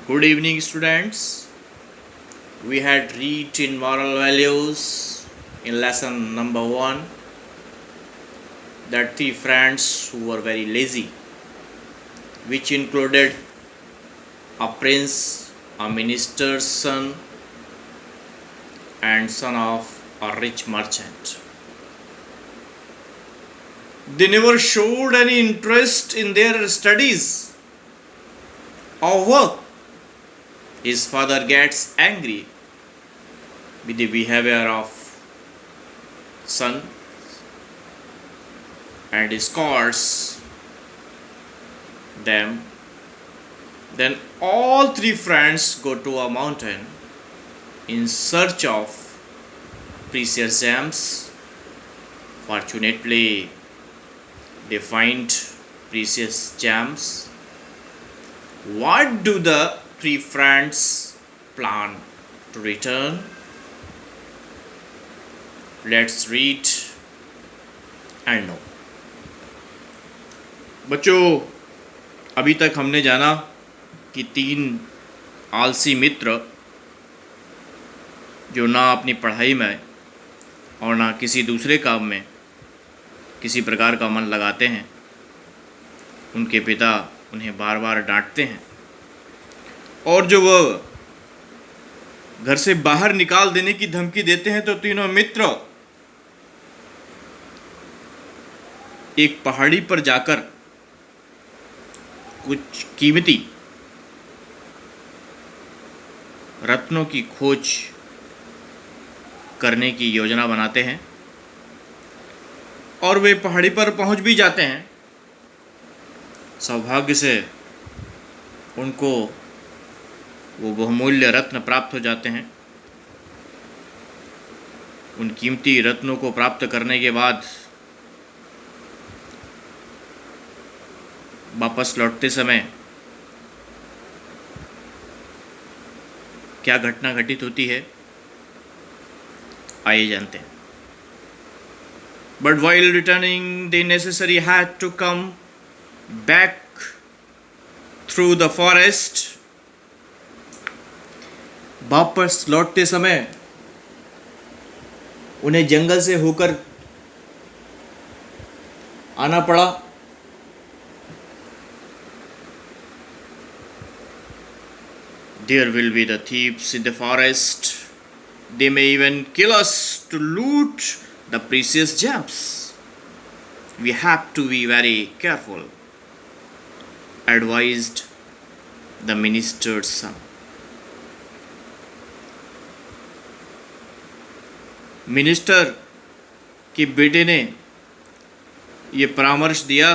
Good evening, students. We had read in moral values in lesson number 1 that 3 friends who were very lazy, which included a prince, a minister's son, and son of a rich merchant. They never showed any interest in their studies or work. His father gets angry with the behavior of son and scolds them. Then all 3 friends go to a mountain in search of precious gems. Fortunately, they find precious gems. What do the 3 friends plan to return? Let's read and know. बच्चों, अभी तक हमने जाना कि 3 आलसी मित्र जो ना अपनी पढ़ाई में और ना किसी दूसरे काम में किसी प्रकार का मन लगाते हैं, उनके पिता उन्हें बार बार डांटते हैं और जो वह घर से बाहर निकाल देने की धमकी देते हैं, तो तीनों मित्र एक पहाड़ी पर जाकर कुछ कीमती रत्नों की खोज करने की योजना बनाते हैं और वे पहाड़ी पर पहुंच भी जाते हैं। सौभाग्य से उनको वो बहुमूल्य रत्न प्राप्त हो जाते हैं। उन कीमती रत्नों को प्राप्त करने के बाद वापस लौटते समय क्या घटना घटित होती है, आइए जानते हैं। But while returning, they necessarily had to come back through the forest. वापस लौटते समय उन्हें जंगल से होकर आना पड़ा। There will be the thieves in the forest. They may even kill us to loot the precious gems. We have to be very careful, advised the minister's son. Minister के बेटे ने ये परामर्श दिया,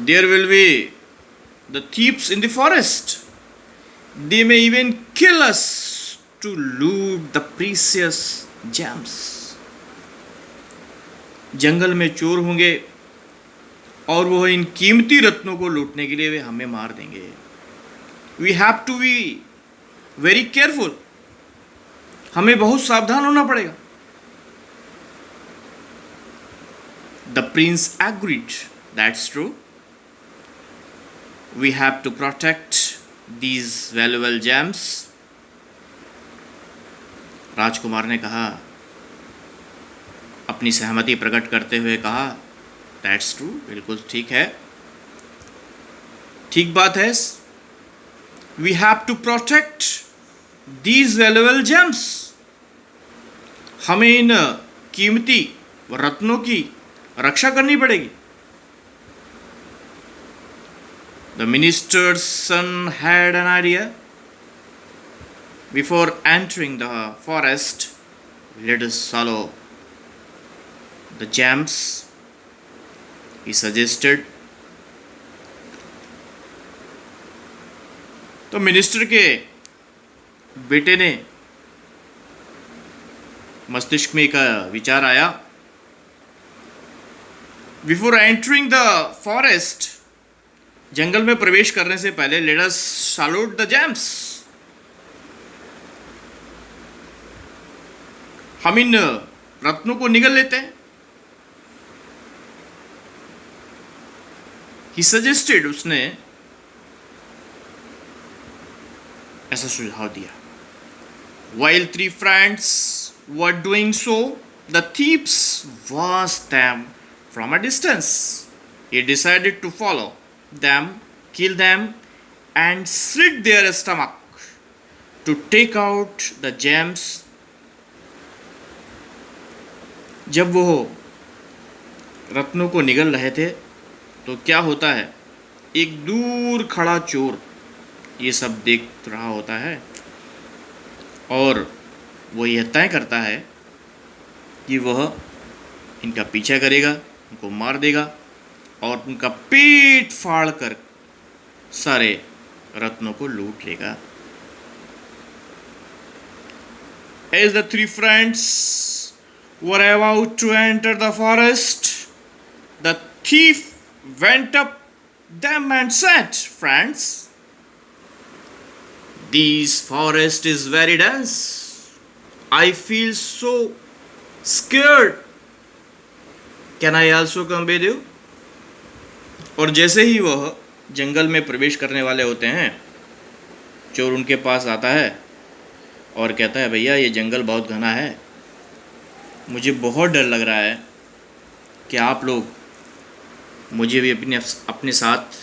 there will be the thieves in the forest. They may even kill us to loot the precious gems. जंगल में चोर होंगे और वो इन कीमती रत्नों को लूटने के लिए वे हमें मार देंगे। We have to be very careful. हमें बहुत सावधान होना पड़ेगा। The prince agreed. That's true. We have to protect these valuable gems. राजकुमार ने कहा, अपनी सहमति प्रकट करते हुए कहा, That's true. बिल्कुल ठीक है, ठीक बात है। We have to protect these valuable gems. हमें इन कीमती रत्नों की रक्षा करनी पड़ेगी। The minister's son had an idea. Before entering the forest, let us follow the gems, he suggested. तो मिनिस्टर के बेटे ने मस्तिष्क में एक विचार आया। बिफोर एंटरिंग द फॉरेस्ट, जंगल में प्रवेश करने से पहले let us salute the James, हम इन रत्नों को निगल लेते हैं। ही सजेस्टेड, उसने ऐसा सुझाव दिया। While three friends were doing so, the thieves watched them from a distance. He decided to follow them, kill them, and slit their stomach to take out the gems. जब वो रत्नों को निगल रहे थे तो क्या होता है, एक दूर खड़ा चोर ये सब देख रहा होता है और वो यह तय करता है कि वह इनका पीछा करेगा, उनको मार देगा और उनका पेट फाड़ कर सारे रत्नों को लूट लेगा। As the three friends were about to enter the forest, the thief went up them and said, "Friends, this forest is very dense. I feel so scared. Can I also come with you?" और जैसे ही वह जंगल में प्रवेश करने वाले होते हैं, चोर उनके पास आता है और कहता है, भैया ये जंगल बहुत घना है, मुझे बहुत डर लग रहा है, क्या आप लोग मुझे भी अपने साथ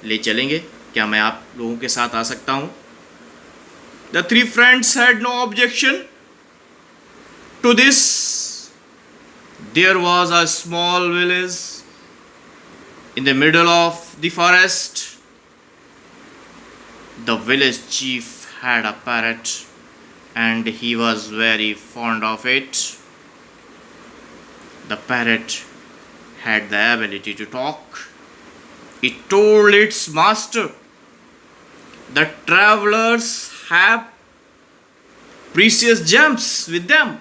ले चलेंगे? क्या मैं आप लोगों के साथ आ सकता हूँ? The three friends had no objection to this. There was a small village in the middle of the forest. The village chief had a parrot and he was very fond of it. The parrot had the ability to talk. It told its master, "The travelers have precious gems with them."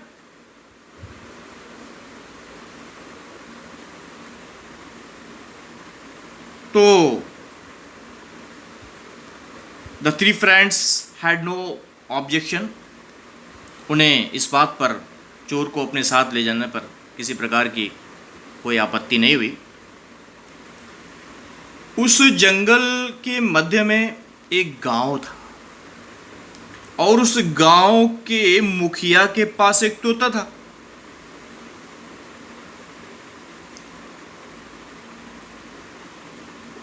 तो the three friends had no objection. उन्हें इस बात पर, चोर को अपने साथ ले जाने पर किसी प्रकार की कोई आपत्ति नहीं हुई। उस जंगल के मध्य में एक गांव था और उस गांव के मुखिया के पास एक तोता था।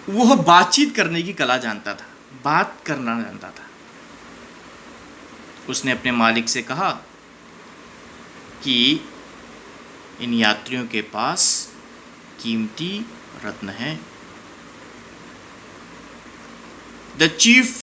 वह बातचीत करने की कला जानता था, बात करना जानता था। उसने अपने मालिक से कहा कि इन यात्रियों के पास कीमती रत्न हैं। The chief